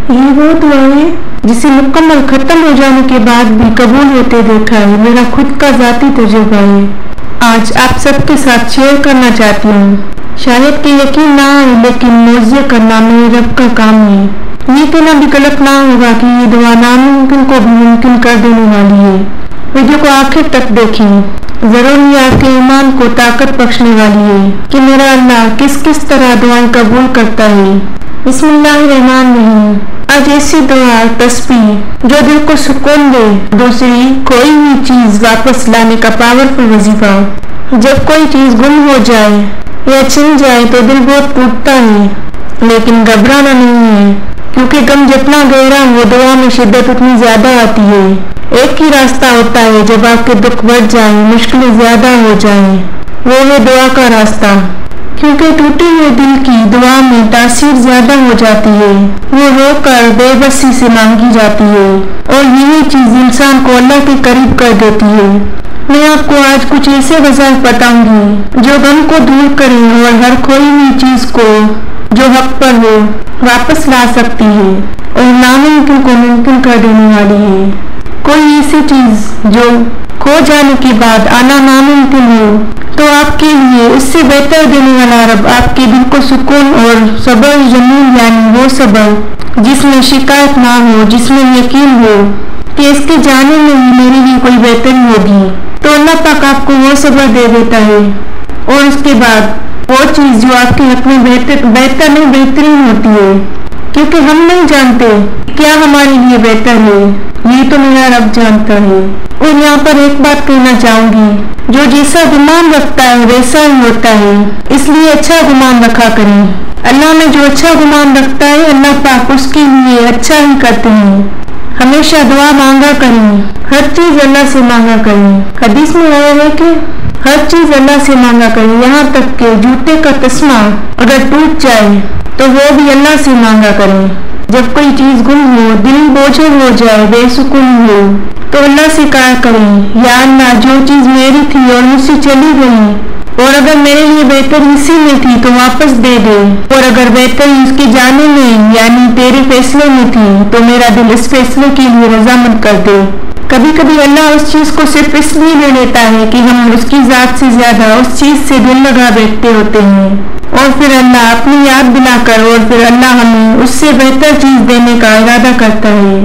یہ وہ دعا ہے جسے مکمل ختم ہو جانے کے بعد بھی قبول ہوتے دیکھا ہے، میرا خود کا ذاتی تجربہ ہے۔ آج آپ سب کے ساتھ شیئر کرنا چاہتی ہوں۔ شاید کہ یقین نہ آئے لیکن معجزے کرنا میرے رب کا کام ہے۔ یہ کہنا بھی غلط نہ ہوگا کہ یہ دعا ناممکن کو بھی ممکن کر دینے والی ہے۔ ویڈیو کو آخر تک دیکھیں، ضرور یہ آپ کے ایمان کو طاقت بخشنے والی ہے کہ میرا اللہ کس طرح دعائیں قبول کرتا ہے۔ بسم اللہ الرحمن الرحیم۔ آج ایسی دعا تسبیح جو دل کو سکون دے، دوسری کوئی بھی چیز واپس لانے کا پاورفل وظیفہ۔ جب کوئی چیز گم ہو جائے یا چھن جائے تو دل بہت ٹوٹتا ہے، لیکن گھبرانا نہیں ہے، کیونکہ غم جتنا گہرا ہو دعا میں شدت اتنی زیادہ آتی ہے۔ ایک ہی راستہ ہوتا ہے جب آپ کے دکھ بڑھ جائیں، مشکلیں زیادہ ہو جائیں، وہ ہے دعا کا راستہ، کیونکہ ٹوٹے ہوئے دل کی دعا میں تاثیر زیادہ ہو جاتی ہے، وہ رو کر بے بسی سے مانگی جاتی ہے، اور یہی چیز انسان کو اللہ کے قریب کر دیتی ہے۔ میں آپ کو آج کچھ ایسے وظائف بتاؤں گی جو غم کو دور کریں اور ہر کھوئی ہوئی چیز کو جو حق پر ہو واپس لا سکتی ہے، اور ناممکن کو ممکن کر دینے والی ہے۔ کوئی ایسی چیز جو کھو جانے کے بعد آنا ناممکن ہو تو آپ کے لیے اس سے بہتر دینے والا رب آپ کے دل کو سکون اور صبر جمیل، یعنی وہ صبر جس میں شکایت نہ ہو، جس میں یقین ہو کہ اس کے جانے میں ہی میرے لیے کوئی بہتری ہوگی، تو اللہ پاک آپ کو وہ صبر دے دیتا ہے، اور اس کے بعد وہ چیز جو آپ کے حق میں بہتر نہیں بہترین ہوتی ہے، کیونکہ ہم نہیں جانتے کیا ہمارے لیے بہتر ہے، یہ تو میرا رب جانتا ہے۔ اور یہاں پر ایک بات کہنا چاہوں گی، جو جیسا گمان رکھتا ہے ویسا ہی ہوتا ہے، اس لیے اچھا گمان رکھا کریں۔ اللہ میں جو اچھا گمان رکھتا ہے اللہ پاک اس کے لیے اچھا ہی کرتے ہیں۔ ہمیشہ دعا مانگا کریں، ہر چیز اللہ سے مانگا کریں۔ حدیث میں آیا ہے کہ ہر چیز اللہ سے مانگا کریں، یہاں تک کہ جوتے کا تسمہ اگر ٹوٹ جائے تو وہ بھی اللہ سے مانگا کریں۔ جب کوئی چیز گم ہو، دل بوجھل ہو جائے، بے سکون ہو، تو اللہ سے کہا کریں، یا اللہ جو چیز میری تھی اور مجھ سے چلی گئی، اور اگر میرے لیے بہتر اسی میں تھی تو واپس دے دے، اور اگر بہتری اس کے جانے میں یعنی تیرے فیصلے میں تھی تو میرا دل اس فیصلے کے لیے رضامند کر دے۔ کبھی کبھی اللہ اس چیز کو صرف اس لیے لے لیتا ہے کہ ہم اس کی ذات سے زیادہ اس چیز سے دل لگا بیٹھتے ہوتے ہیں، اور پھر اللہ اپنی یاد دلا کر اور پھر اللہ ہمیں اس سے بہتر چیز دینے کا ارادہ کرتا ہے۔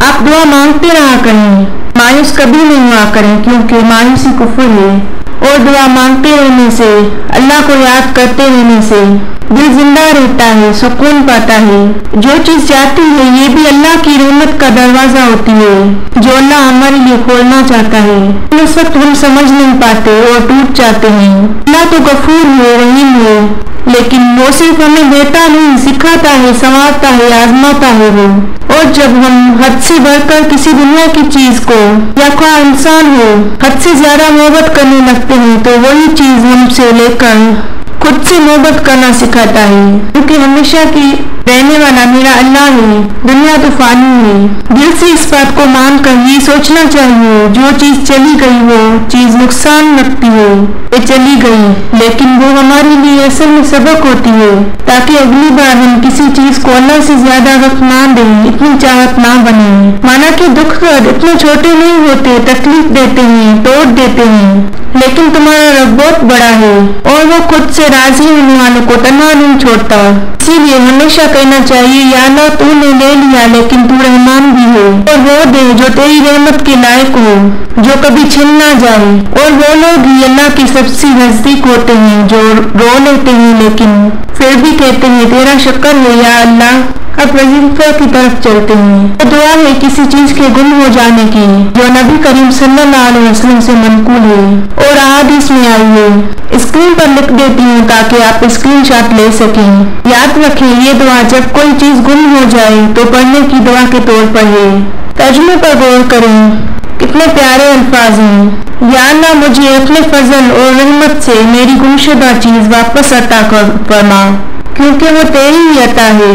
آپ دعا مانگتے رہا کریں، مایوس کبھی نہیں ہوا کریں، کیونکہ مایوسی کفر ہے، اور دعا مانگتے رہنے سے، اللہ کو یاد کرتے رہنے سے دل زندہ رہتا ہے، سکون پاتا ہے۔ جو چیز جاتی ہے یہ بھی اللہ کی رحمت کا دروازہ ہوتی ہے جو اللہ ہمارے لیے کھولنا چاہتا ہے۔ اس وقت ہم سمجھ نہیں پاتے اور ٹوٹ جاتے ہیں۔ اللہ تو غفور ہے، رحیم ہے، لیکن وہ صرف ہمیں دیتا نہیں، سکھاتا ہے، سنوارتا ہے، آزماتا ہے وہ۔ اور جب ہم حد سے بڑھ کر کسی دنیا کی چیز کو یا خواہ انسان ہو حد سے زیادہ محبت کرنے لگتے ہیں تو وہی چیز ہم سے لے کر خود سے محبت کرنا سکھاتا ہے، کیونکہ ہمیشہ کی رہنے والا میرا اللہ ہے، دنیا تو فانی ہے۔ دل سے اس بات کو مان کر یہ سوچنا چاہیے، جو چیز چلی گئی وہ چیز نقصان لگتی ہے، یہ چلی گئی، لیکن وہ ہمارے لیے اصل میں سبق ہوتی ہے، تاکہ اگلی بار ہم کسی چیز کو اللہ سے زیادہ وقت نہ دیں، اتنی چاہت نہ بنے۔ مانا کہ دکھ درد اتنے چھوٹے نہیں ہوتے، تکلیف دیتے ہیں، توڑ دیتے ہیں، لیکن تمہارا رب بہت بڑا ہے اور وہ خود سے راضی ہونے والوں کو تنہا نہیں چھوڑتا۔ اسی لیے ہمیشہ کہنا چاہیے، یا اللہ تو نے لے لیا لیکن تو رحمان بھی ہے، اور وہ دے جو تیری رحمت کے لائق ہو، جو کبھی چھن نہ جائے۔ اور وہ لوگ ہی اللہ کے سب سے نزدیک ہوتے ہیں جو رو لیتے ہیں لیکن پھر بھی کہتے ہیں تیرا شکر ہے یا اللہ۔ اب وظیفہ کی طرف چلتے ہیں۔ یہ دعا ہے کسی چیز کے گم ہو جانے کی جو نبی کریم صلی اللہ علیہ وسلم سے منقول ہے اور احادیث میں آئی ہے۔ اسکرین پر لکھ دیتی ہوں تاکہ آپ اسکرین شاٹ لے سکیں۔ یاد رکھیں یہ دعا جب کوئی چیز گم ہو جائے تو پڑھنے کی دعا کے طور پر ہے۔ ترجمے پر غور کریں، کتنے پیارے الفاظ ہیں۔ یا اللہ مجھے اپنے فضل اور رحمت سے میری گمشدہ چیز واپس عطا فرما، کیونکہ وہ تیری ہی عطا ہے۔